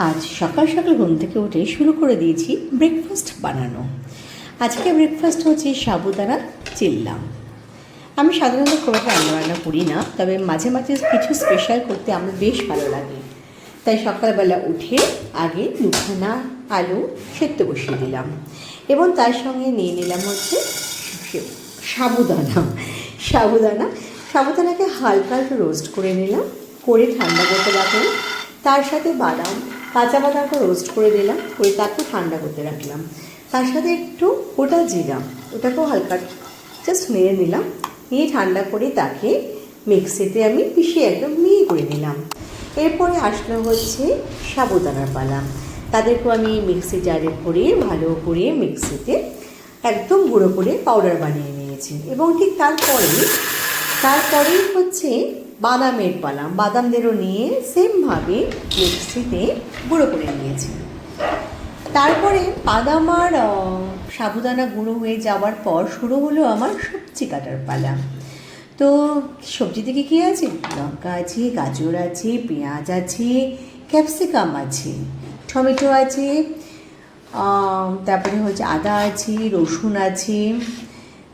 আজ সকাল সকাল ঘুম থেকে উঠে শুরু করে দিয়েছি ব্রেকফাস্ট বানানো। আজকে ব্রেকফাস্ট হচ্ছে সাবুদানা চিল্লা। আমি সাধারণত খুব একটা রান্নাবান্না করি না, তবে মাঝে মাঝে কিছু স্পেশাল করতে আমার বেশ ভালো লাগে। তাই সকালবেলা উঠে আগে দুখানা আলু সেদ্ধ বসিয়ে দিলাম এবং তার সঙ্গে নিয়ে নিলাম হচ্ছে সাবুদানাকে হালকা একটু রোস্ট করে নিলাম, করে ঠান্ডা করতে রাখলাম। তার সাথে কাঁচা বাদামকে রোস্ট করে দিলাম, করে তাকেও ঠান্ডা করতে রাখলাম। তার সাথে একটু গোটা জিরা, ওটাকেও হালকা জাস্ট নেড়ে নিলাম, নিয়ে ঠান্ডা করে তাকে মিক্সিতে আমি পিষিয়ে একদম মিহি করে নিলাম। এরপরে আসলো হচ্ছে সাবুদানার পালা। তাদেরকেও আমি মিক্সি জারে ভরে ভালো করে মিক্সিতে একদম গুঁড়ো করে পাউডার বানিয়ে নিয়েছি। এবং ঠিক তারপরেই হচ্ছে বাদামের পালা। বাদামদেরও নিয়ে সেমভাবে মিক্সিতে গুঁড়ো করে নিয়েছি। তারপরে বাদাম আর সাবুদানা গুঁড়ো হয়ে যাওয়ার পর শুরু হলো আমার সবজি কাটার পালা। তো সবজি থেকে কী আছে? লঙ্কা আছে, গাজর আছে, পেঁয়াজ আছে, ক্যাপসিকাম আছে, টমেটো আছে, তারপরে হচ্ছে আদা আছে, রসুন আছে,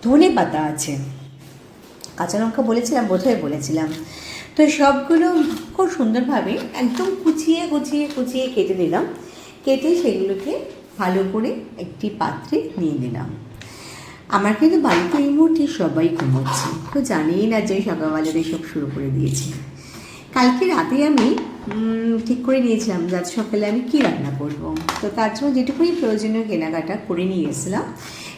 ধনে পাতা আছে, কাঁচা লঙ্কা বোধহয় বলেছিলাম। তো সবগুলো খুব সুন্দরভাবে একদম কুচিয়ে কেটে নিলাম। কেটে সেগুলোকে ভালো করে একটি পাত্রে নিয়ে নিলাম। আমার কিন্তু বাড়িতে এই মুহূর্তে সবাই ঘুমোচ্ছে, তো জানিই না যে সকালবেলাতে সব শুরু করে দিয়েছি। কালকে রাতে আমি ঠিক করে নিয়েছিলাম যে আজ সকালে আমি কী রান্না করব। তো তার জন্য যেটুকুই প্রয়োজনীয় কেনাকাটা করে নিয়ে এসেছিলাম,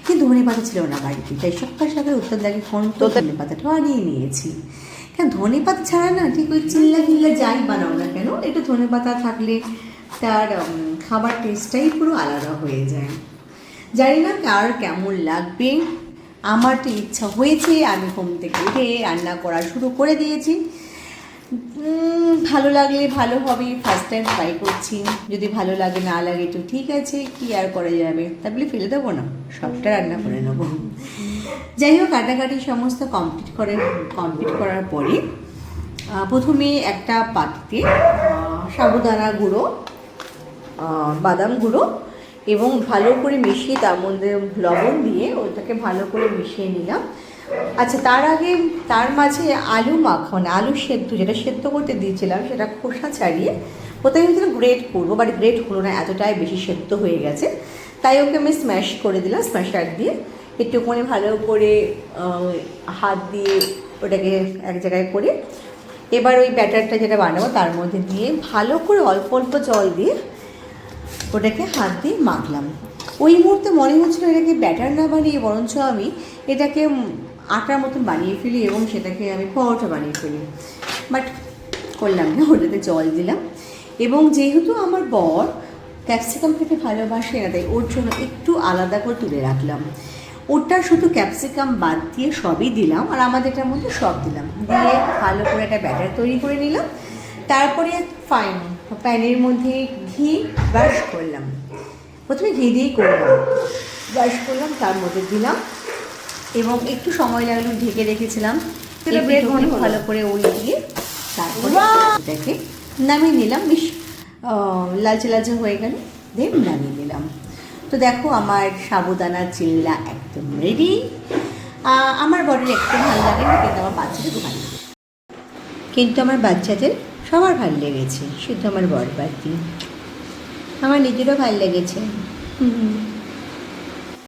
কিন্তু ধনে পাতা ছিল না বাড়িতে, তাই সকাল উত্তর দাগে ফোন তো ধনে পাতাটাও আনিয়ে নিয়েছি। কারণ ধনে পাতা ছাড়া না ঠিক ওই চিল্লা যাই বানাও না কেন, একটু ধনে পাতা থাকলে তার খাবার টেস্টটাই পুরো আলাদা হয়ে যায়। জানি না কার কেমন লাগবে, আমার তো ইচ্ছা হয়েছে, আমি ঘুম থেকে উঠে রান্না করা শুরু করে দিয়েছি। ভালো লাগলে ভালো হবে, ফার্স্ট টাইম ট্রাই করছি। যদি ভালো লাগে না লাগে তো ঠিক আছে, কি আর করা যাবে, তা বলে ফেলে দেবো না, সবটা রান্না করে নেবো। যাই হোক, কাটাকাটি সমস্ত কমপ্লিট করার পরে প্রথমে একটা পাত্রে সাবুদানা গুঁড়ো, বাদাম গুঁড়ো এবং ভালো করে মিশিয়ে তার মধ্যে লবণ দিয়ে ওটাকে ভালো করে মিশিয়ে নিলাম। আচ্ছা, তার মাঝে আলু সেদ্ধ, যেটা সেদ্ধ করতে দিয়েছিলাম সেটা খোসা ছাড়িয়ে প্রথমে কিন্তু গ্রেট করবো, বাট গ্রেট হলো না, এতটাই বেশি সেদ্ধ হয়ে গেছে। তাই ওকে আমি স্ম্যাশ করে দিলাম, স্ম্যাশার দিয়ে একটুখানি ভালো করে হাত দিয়ে ওটাকে এক জায়গায় করে এবার ওই ব্যাটারটা যেটা বানাবো তার মধ্যে দিয়ে ভালো করে অল্প জল দিয়ে ওটাকে হাত দিয়ে মাখলাম। ওই মুহূর্তে মনে হচ্ছিলো এটাকে ব্যাটার না বানিয়ে বরঞ্চ আমি এটাকে আটার মতন বানিয়ে ফেলি এবং সেটাকে আমি পরোটা বানিয়ে ফেলি, বাট করলাম না, ওটাতে জল দিলাম। এবং যেহেতু আমার বর ক্যাপসিকাম খেতে ভালোবাসে না, তাই ওর জন্য একটু আলাদা করে তুলে রাখলাম। ওটা শুধু ক্যাপসিকাম বাদ দিয়ে সবই দিলাম, আর আমাদেরটার মধ্যে সব দিলাম, দিয়ে ভালো করে একটা ব্যাটার তৈরি করে নিলাম। তারপরে প্যানের মধ্যে ঘি ব্রাশ করলাম, প্রথমে ঘি দিয়েই ব্রাশ করলাম, তার মধ্যে দিলাম এবং একটু সময় লাগলো, ঢেকে রেখেছিলাম। সেটা ব্রেড ভালো করে উল্টিয়ে তারপরে এটাকে নামিয়ে নিলাম। বেশ লালচে হয়ে গেল, দেন নামিয়ে নিলাম। তো দেখো, আমার সাবুদানা চিল্লা একদম রেডি। আমার বরের একটু ভালো লাগে না, কিন্তু আমার বাচ্চাদের খুব ভালো লাগে, কিন্তু আমার বাচ্চাদের সবার ভালো লেগেছে, শুধু আমার বর বাদ দিয়ে। আমার নিজেরও ভালো লেগেছে।